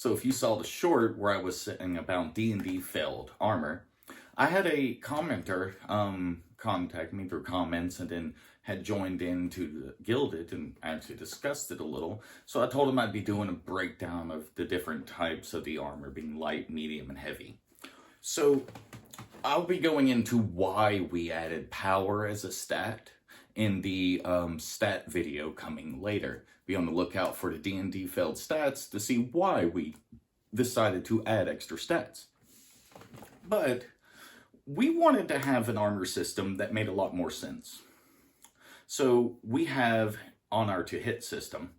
So if you saw the short where I was saying about D&D failed armor, I had a commenter contact me through comments and then had joined into the Gilded and actually discussed it a little. So I told him I'd be doing a breakdown of the different types of the armor, being light, medium, and heavy. So I'll be going into why we added power as a stat in the stat video coming later. Be on the lookout for the D&D failed stats to see why we decided to add extra stats. But we wanted to have an armor system that made a lot more sense. So we have on our to hit system,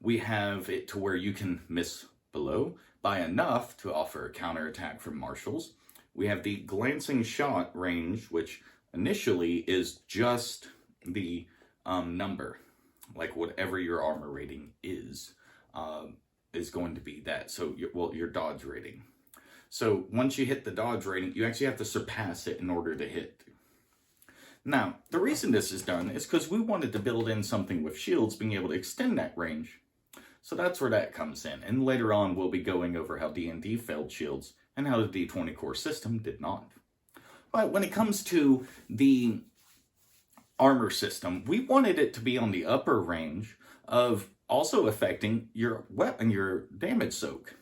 we have it to where you can miss below by enough to offer a counterattack from martials. We have the glancing shot range, which initially is just the number, like whatever your armor rating is going to be that. So your dodge rating. So once you hit the dodge rating, you actually have to surpass it in order to hit. Now, the reason this is done is because we wanted to build in something with shields being able to extend that range. So that's where that comes in. And later on, we'll be going over how D&D failed shields and how the D20 core system did not. But when it comes to the armor system, we wanted it to be on the upper range of also affecting your weapon, your damage soak.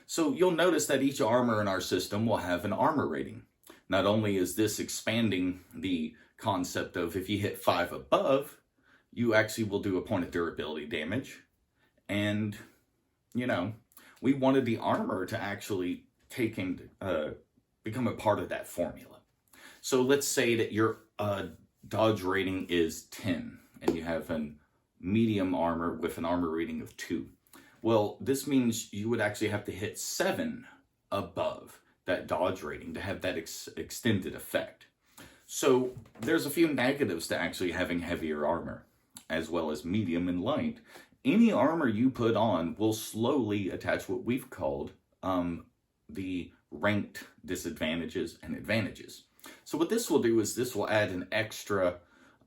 So you'll notice that each armor in our system will have an armor rating. Not only is this expanding the concept of if you hit 5 above, you actually will do a point of durability damage. And, we wanted the armor to actually become a part of that formula. So let's say that your dodge rating is 10 and you have a medium armor with an armor rating of 2. Well, this means you would actually have to hit 7 above that dodge rating to have that extended effect. So there's a few negatives to actually having heavier armor, as well as medium and light. Any armor you put on will slowly attach what we've called the ranked disadvantages and advantages. So what this will do is this will add an extra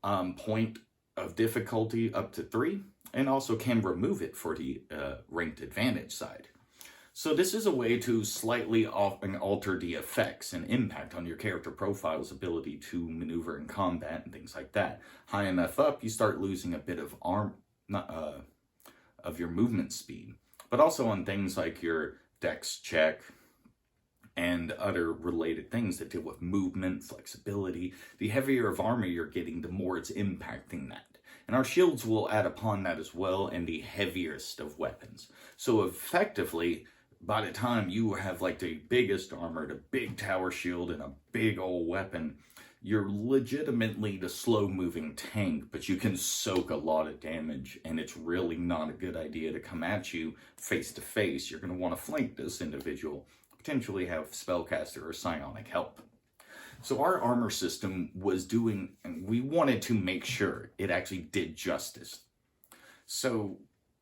point of difficulty up to 3, and also can remove it for the ranked advantage side. So this is a way to slightly alter the effects and impact on your character profile's ability to maneuver in combat and things like that. High enough up, you start losing a bit of of your movement speed, but also on things like your dex check and other related things that deal with movement, flexibility. The heavier of armor you're getting, the more it's impacting that. And our shields will add upon that as well, and the heaviest of weapons. So effectively, by the time you have like the biggest armor, the big tower shield, and a big old weapon, you're legitimately the slow-moving tank, but you can soak a lot of damage, and it's really not a good idea to come at you face-to-face. You're going to want to flank this individual, potentially have spellcaster or psionic help. So our armor system was doing, and we wanted to make sure it actually did justice. So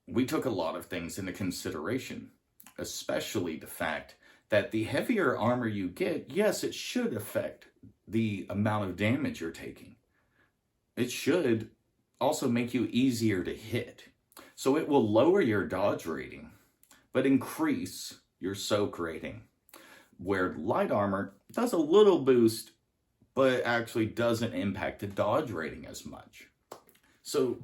we took a lot of things into consideration, especially the fact that the heavier armor you get, yes, it should affect the amount of damage you're taking. It should also make you easier to hit. So it will lower your dodge rating, but increase your soak rating. Where light armor does a little boost, but actually doesn't impact the dodge rating as much. So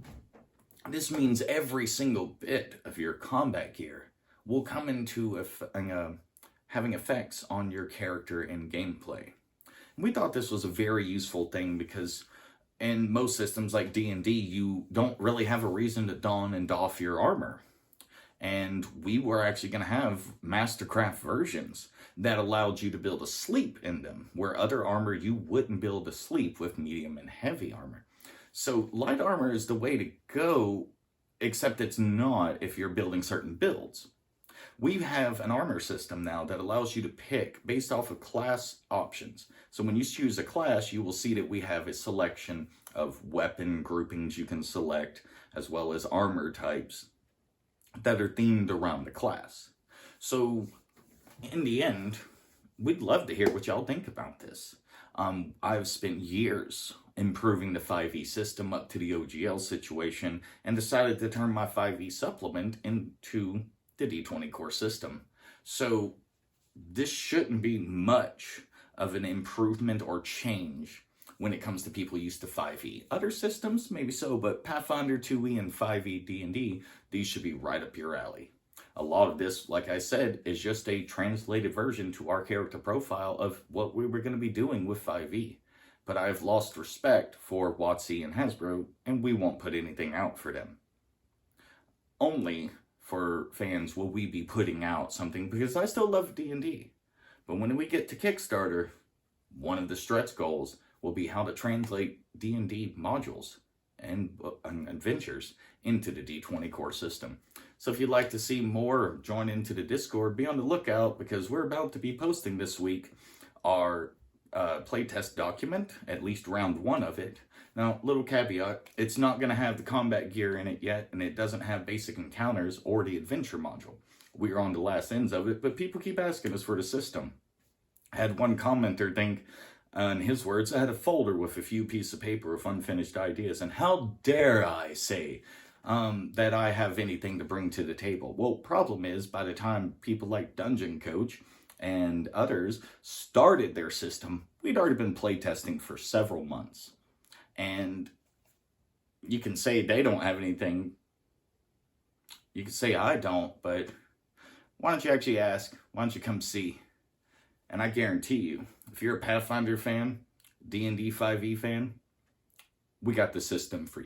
this means every single bit of your combat gear will come into having effects on your character and gameplay. We thought this was a very useful thing because in most systems like D&D, you don't really have a reason to don and doff your armor. And we were actually going to have Mastercraft versions that allowed you to build a sleep in them, where other armor you wouldn't build a sleep with medium and heavy armor. So light armor is the way to go, except it's not if you're building certain builds. We have an armor system now that allows you to pick based off of class options. So when you choose a class, you will see that we have a selection of weapon groupings you can select, as well as armor types that are themed around the class. So in the end, we'd love to hear what y'all think about this. I've spent years improving the 5e system up to the OGL situation and decided to turn my 5e supplement into the D20 core system. So this shouldn't be much of an improvement or change when it comes to people used to 5e. Other systems, maybe so, but Pathfinder 2e and 5e D&D, these should be right up your alley. A lot of this, like I said, is just a translated version to our character profile of what we were going to be doing with 5e. But I've lost respect for WotC and Hasbro, and we won't put anything out for them. Only for fans will we be putting out something, because I still love D&D. But when we get to Kickstarter, one of the stretch goals will be how to translate D&D modules and adventures into the D20 core system. So if you'd like to see more, join into the Discord, be on the lookout, because we're about to be posting this week our playtest document, at least round 1 of it. Now, little caveat, it's not going to have the combat gear in it yet, and it doesn't have basic encounters or the adventure module. We're on the last ends of it, but people keep asking us for the system. I had one commenter think, in his words, I had a folder with a few pieces of paper with unfinished ideas, and how dare I say that I have anything to bring to the table? Well, problem is, by the time people like Dungeon Coach and others started their system, we'd already been playtesting for several months. And you can say they don't have anything. You can say I don't, but why don't you actually ask? Why don't you come see? And I guarantee you, if you're a Pathfinder fan, D&D 5e fan, we got the system for you.